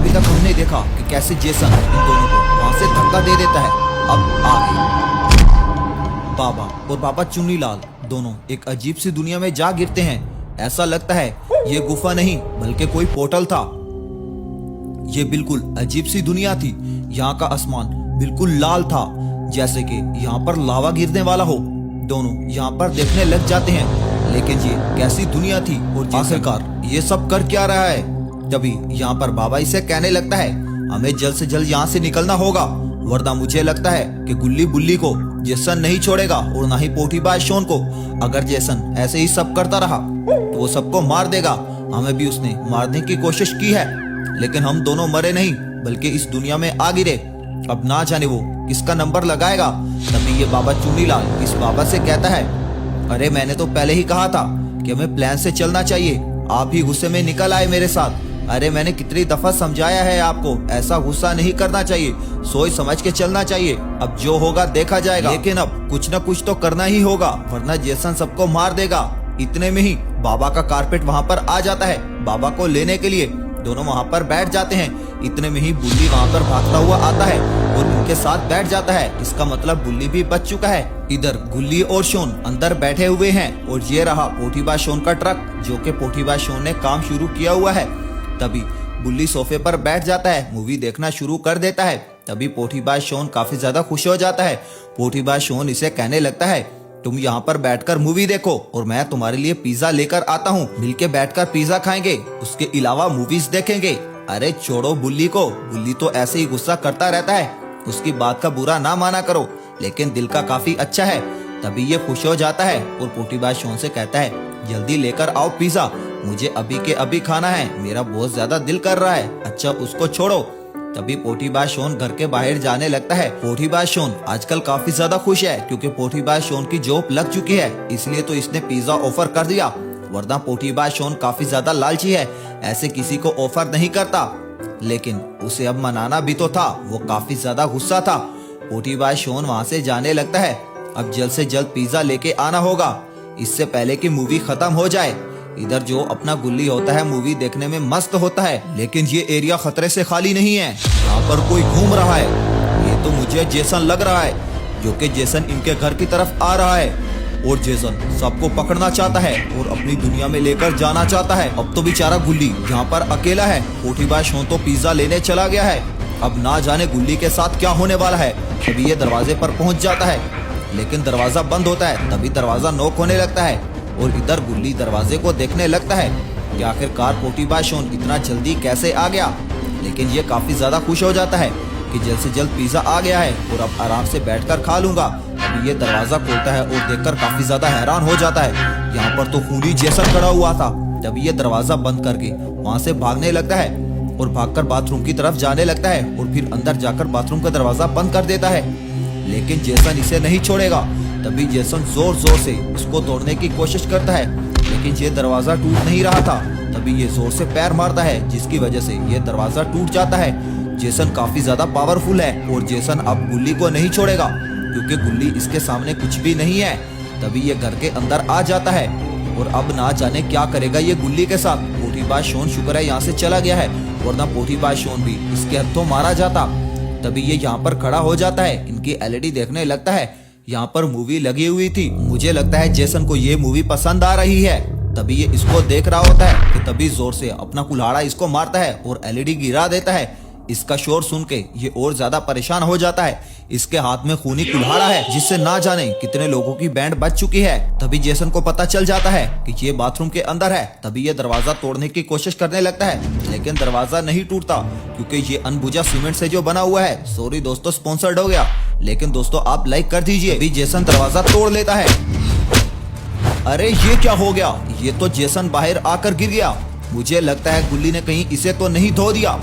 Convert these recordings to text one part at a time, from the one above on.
अभी तक हमने देखा कि कैसे जेसन इन दोनों को वहां से धक्का दे देता है। अब आगे बाबा और बाबा चुन्नीलाल दोनों एक अजीब सी दुनिया में जा गिरते हैं। ऐसा लगता है ये गुफा नहीं बल्कि कोई पोर्टल था। ये बिल्कुल अजीब सी दुनिया थी। यहाँ का आसमान बिल्कुल लाल था, जैसे कि यहाँ पर लावा गिरने वाला हो। दोनों यहाँ पर देखने लग जाते हैं, लेकिन ये कैसी दुनिया थी और आखिरकार ये सब कर क्या रहा है। तभी यहाँ पर बाबा इसे कहने लगता है, हमें जल्द से जल्द यहाँ से निकलना होगा, वरना मुझे लगता है कि गुल्ली बुल्ली को जेसन नहीं छोड़ेगा और ना ही पोटीबाज शॉन को। अगर जेसन ऐसे ही सब करता रहा तो वो सबको मार देगा। हमें भी उसने मारने की कोशिश की है, लेकिन हम दोनों मरे नहीं बल्कि इस दुनिया में आ गिरे। अब ना जाने वो किसका नंबर लगाएगा। तभी ये बाबा चुन्नीलाल इस बाबा से कहता है, अरे मैंने तो पहले ही कहा था कि हमें प्लान से चलना चाहिए, आप ही गुस्से में निकल आए मेरे साथ। अरे मैंने कितनी दफा समझाया है आपको, ऐसा गुस्सा नहीं करना चाहिए, सोच समझ के चलना चाहिए। अब जो होगा देखा जाएगा, लेकिन अब कुछ न कुछ तो करना ही होगा, वरना जेसन सबको मार देगा। इतने में ही बाबा का कारपेट वहाँ पर आ जाता है बाबा को लेने के लिए। दोनों वहाँ पर बैठ जाते हैं। इतने में ही बुल्ली वहाँ पर भागता हुआ आता है और उनके साथ बैठ जाता है। इसका मतलब बुल्ली भी बच चुका है। इधर गुल्ली और शोन अंदर बैठे हुए हैं और ये रहा पोटीबाज शोन का ट्रक, जो कि पोटीबाज शोन ने काम शुरू किया हुआ है। तभी बुल्ली सोफे पर बैठ जाता है, मूवी देखना शुरू कर देता है। तभी पोटीबाज शोन काफी ज्यादा खुश हो जाता है। पोटीबाज शोन इसे कहने लगता है, तुम यहाँ पर बैठकर मूवी देखो और मैं तुम्हारे लिए पिज्जा लेकर आता हूँ, मिलके बैठकर पिज्जा खाएंगे, उसके अलावा मूवीज देखेंगे। अरे छोड़ो बुल्ली को, बुल्ली तो ऐसे ही गुस्सा करता रहता है, उसकी बात का बुरा ना माना करो, लेकिन दिल का काफी अच्छा है। तभी ये खुश हो जाता है और पोटीबाज शोन से कहता है, जल्दी लेकर आओ पिज्जा, मुझे अभी के अभी खाना है, मेरा बहुत ज्यादा दिल कर रहा है। अच्छा उसको छोड़ो। तभी पोटीबाज शोन घर के बाहर जाने लगता है। पोटीबाज शोन आजकल काफी ज्यादा खुश है क्योंकि पोटीबाज शोन की जॉब लग चुकी है, इसलिए तो इसने पिज्जा ऑफर कर दिया, वरना पोटीबाज शोन काफी ज्यादा लालची है, ऐसे किसी को ऑफर नहीं करता। लेकिन उसे अब मनाना भी तो था, वो काफी ज्यादा गुस्सा था। पोटीबाज शोन वहाँ से जाने लगता है। अब जल्द से जल्द पिज्जा लेके आना होगा, इससे पहले कि मूवी खत्म हो जाए। इधर जो अपना गुल्ली होता है मूवी देखने में मस्त होता है, लेकिन ये एरिया खतरे से खाली नहीं है, यहाँ पर कोई घूम रहा है। ये तो मुझे जेसन लग रहा है, जो कि जेसन इनके घर की तरफ आ रहा है और जेसन सबको पकड़ना चाहता है और अपनी दुनिया में लेकर जाना चाहता है। अब तो बेचारा गुल्ली यहाँ पर अकेला है। पोटीबाज शोन तो पिज्जा लेने चला गया है, अब ना जाने गुल्ली के साथ क्या होने वाला है। तभी ये दरवाजे पर पहुंच जाता है, लेकिन दरवाजा बंद होता है। तभी दरवाजा नॉक होने लगता है और इधर गुल्ली दरवाजे को देखने लगता है कि आखिरकार पोटीबाज शोन इतना जल्दी कैसे आ गया। लेकिन ये काफी ज्यादा खुश हो जाता है कि जल्द से जल्द पिज्जा आ गया है और अब आराम से बैठकर खा लूंगा। अभी ये दरवाजा खोलता है और देखकर काफी ज्यादा हैरान हो जाता है, यहाँ पर तो खूनी जेसन खड़ा हुआ था। तभी ये दरवाजा बंद करके वहाँ से भागने लगता है और भागकर बाथरूम की तरफ जाने लगता है और फिर अंदर जाकर बाथरूम का दरवाजा बंद कर देता है, लेकिन जेसन इसे नहीं छोड़ेगा। तभी जेसन जोर जोर से इसको तोड़ने की कोशिश करता है, लेकिन ये दरवाजा टूट नहीं रहा था। तभी ये जोर से पैर मारता है, जिसकी वजह से ये दरवाजा टूट जाता है। जेसन काफी ज्यादा पावरफुल है और जेसन अब गुल्ली को नहीं छोड़ेगा क्योंकि गुल्ली इसके सामने कुछ भी नहीं है। तभी ये घर के अंदर आ जाता है और अब ना जाने क्या करेगा ये गुल्ली के साथ। पोटीबाज शोन शुक्र है यहाँ से चला गया है, वरना पोटीबाज शोन भी इसके हाथों मारा जाता। तभी ये यहाँ पर खड़ा हो जाता है, इनकी एलईडी देखने लगता है। यहाँ पर मूवी लगी हुई थी, मुझे लगता है जेसन को ये मूवी पसंद आ रही है। तभी ये इसको देख रहा होता है कि तभी जोर से अपना कुल्हाड़ा इसको मारता है और एलईडी गिरा देता है। इसका शोर सुन के ये और ज्यादा परेशान हो जाता है। इसके हाथ में खूनी कुल्हाड़ा है, जिससे ना जाने कितने लोगों की बैंड बच चुकी है। तभी जेसन को पता चल जाता है कि ये बाथरूम के अंदर है। तभी ये दरवाजा तोड़ने की कोशिश करने लगता है, लेकिन दरवाजा नहीं टूटता क्योंकि ये अनबुझा सीमेंट से जो बना हुआ है। सॉरी दोस्तों, स्पॉन्सर्ड हो गया, लेकिन दोस्तों आप लाइक कर दीजिए। अभी जेसन दरवाजा तोड़ लेता है। अरे ये क्या हो गया, ये तो जेसन बाहर आकर गिर गया। मुझे लगता है गुल्ली ने कहीं इसे तो नहीं धो दिया।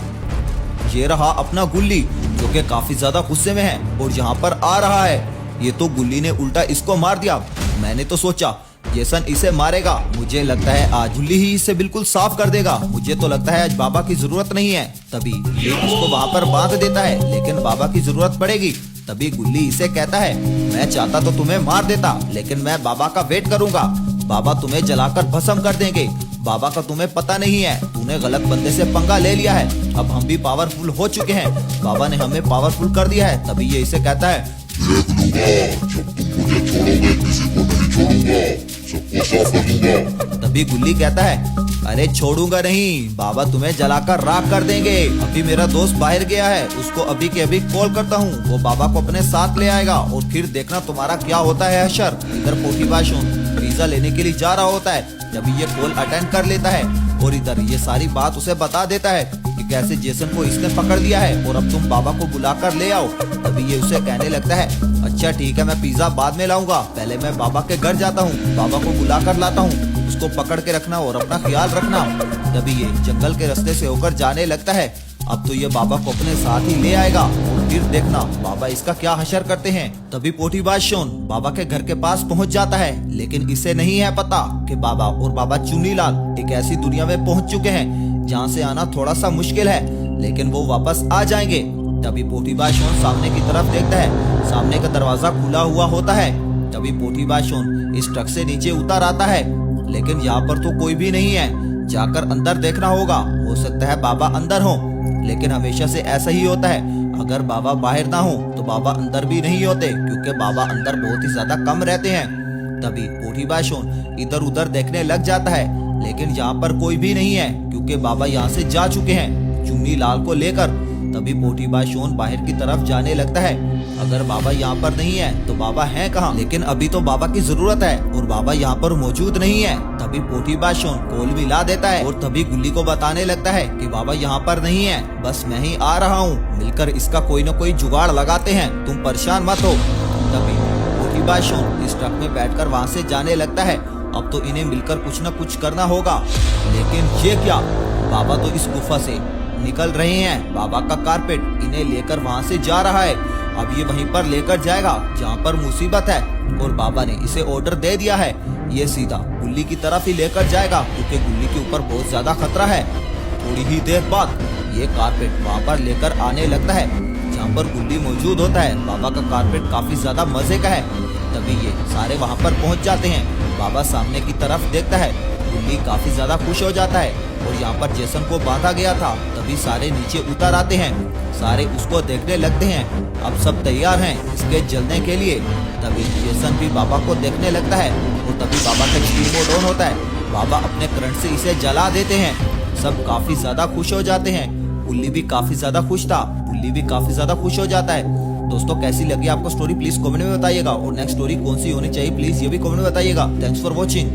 ये रहा अपना गुल्ली, जो कि काफी ज्यादा गुस्से में है और यहाँ पर आ रहा है। ये तो गुल्ली ने उल्टा इसको मार दिया। मैंने तो सोचा जेसन इसे मारेगा, मुझे लगता है आज गुल्ली ही इसे बिल्कुल साफ कर देगा। मुझे तो लगता है आज बाबा की जरूरत नहीं है। तभी ये इसको वहाँ पर बांध देता है, लेकिन बाबा की जरूरत पड़ेगी। तभी गुल्ली इसे कहता है, मैं चाहता तो तुम्हें मार देता, लेकिन मैं बाबा का वेट करूंगा, बाबा तुम्हें जलाकर भस्म कर देंगे। बाबा का तुम्हें पता नहीं है, तूने गलत बंदे से पंगा ले लिया है। अब हम भी पावरफुल हो चुके हैं, बाबा ने हमें पावरफुल कर दिया है। तभी ये इसे कहता है, देख लूंगा, जब तुम मुझे छोड़ोगे किसी को नहीं छोड़ूंगा, सबको साफ कर दूंगा। तभी गुल्ली कहता है, अरे छोड़ूंगा नहीं, बाबा तुम्हें जलाकर राख कर देंगे। अभी मेरा दोस्त बाहर गया है, उसको अभी के अभी कॉल करता हूँ, वो बाबा को अपने साथ ले आएगा और फिर देखना तुम्हारा क्या होता है हशर। इधर पोटी बाशोन पिज्जा लेने के लिए जा रहा होता है, तभी ये कॉल अटेंड कर लेता है और इधर ये सारी बात उसे बता देता है कि कैसे जेसन को इसने पकड़ लिया है और अब तुम बाबा को बुलाकर ले आओ। तभी ये उसे कहने लगता है, अच्छा ठीक है, मैं पिज्जा बाद में लाऊंगा, पहले मैं बाबा के घर जाता हूँ, बाबा को बुलाकर लाता हूँ, उसको पकड़ के रखना और अपना ख्याल रखना। तभी ये जंगल के रास्ते से होकर जाने लगता है। अब तो ये बाबा को अपने साथ ही ले आएगा और फिर देखना बाबा इसका क्या हशर करते हैं। तभी पोटी बादशाह बाबा के घर के पास पहुंच जाता है, लेकिन इसे नहीं है पता कि बाबा और बाबा चुन्नीलाल एक ऐसी दुनिया में पहुंच चुके हैं जहां से आना थोड़ा सा मुश्किल है, लेकिन वो वापस आ जाएंगे। तभी पोटी बादशाह सामने की तरफ देखता है, सामने का दरवाजा खुला हुआ होता है। तभी पोटी बादशाह इस ट्रक से नीचे उतर आता है, लेकिन यहाँ पर तो कोई भी नहीं है, जाकर अंदर देखना होगा, हो सकता है बाबा अंदर हो। लेकिन हमेशा से ऐसा ही होता है, अगर बाबा बाहर ना हो तो बाबा अंदर भी नहीं होते, क्योंकि बाबा अंदर बहुत ही ज्यादा कम रहते हैं। तभी पोटी बादशाह इधर उधर देखने लग जाता है, लेकिन यहाँ पर कोई भी नहीं है, क्योंकि बाबा यहाँ से जा चुके हैं चुन्नी लाल को लेकर। तभी पोटी बादशाह बाहर की तरफ जाने लगता है, अगर बाबा यहाँ पर नहीं है तो बाबा है कहाँ। लेकिन अभी तो बाबा की जरूरत है और बाबा यहाँ पर मौजूद नहीं है। तभी पोटी बादशाह कॉल मिला देता है और तभी गुल्ली को बताने लगता है कि बाबा यहाँ पर नहीं है, बस मैं ही आ रहा हूँ, मिलकर इसका कोई न कोई जुगाड़ लगाते हैं, तुम परेशान मत हो। तभी पोटी बादशाह इस ट्रक में बैठकर वहाँ से जाने लगता है। अब तो इन्हें मिलकर कुछ न कुछ करना होगा। लेकिन ये क्या, बाबा तो इस गुफा से निकल रहे हैं, बाबा का कारपेट इन्हें लेकर वहाँ से जा रहा है। अब ये वहीं पर लेकर जाएगा जहाँ पर मुसीबत है, और बाबा ने इसे ऑर्डर दे दिया है, ये सीधा गुल्ली की तरफ ही लेकर जाएगा, क्योंकि गुल्ली के ऊपर बहुत ज्यादा खतरा है। थोड़ी ही देर बाद ये कारपेट वहाँ पर लेकर आने लगता है जहाँ पर गुल्ली मौजूद होता है। बाबा का कारपेट काफी ज्यादा मजे का है। तभी ये सारे वहाँ पर पहुँच जाते हैं। बाबा सामने की तरफ देखता है, गुल्ली काफी ज्यादा खुश हो जाता है और यहाँ पर जेसन को बांधा गया था। तभी सारे नीचे उतर आते हैं, सारे उसको देखने लगते हैं। अब सब तैयार हैं इसके जलने के लिए। तभी जेसन भी बाबा को देखने लगता है और तभी बाबा का एक्सट्रीम मोड ऑन होता है। बाबा अपने करंट से इसे जला देते हैं। सब काफी ज्यादा खुश हो जाते हैं। गुल्ली भी काफी ज्यादा खुश था, गुल्ली भी काफी ज्यादा खुश हो जाता है। दोस्तों कैसी लगी आपको स्टोरी प्लीज कमेंट में बताइएगा, और नेक्स्ट स्टोरी कौन सी होनी चाहिए प्लीज ये भी कमेंट में बताइएगा। Thanks for watching.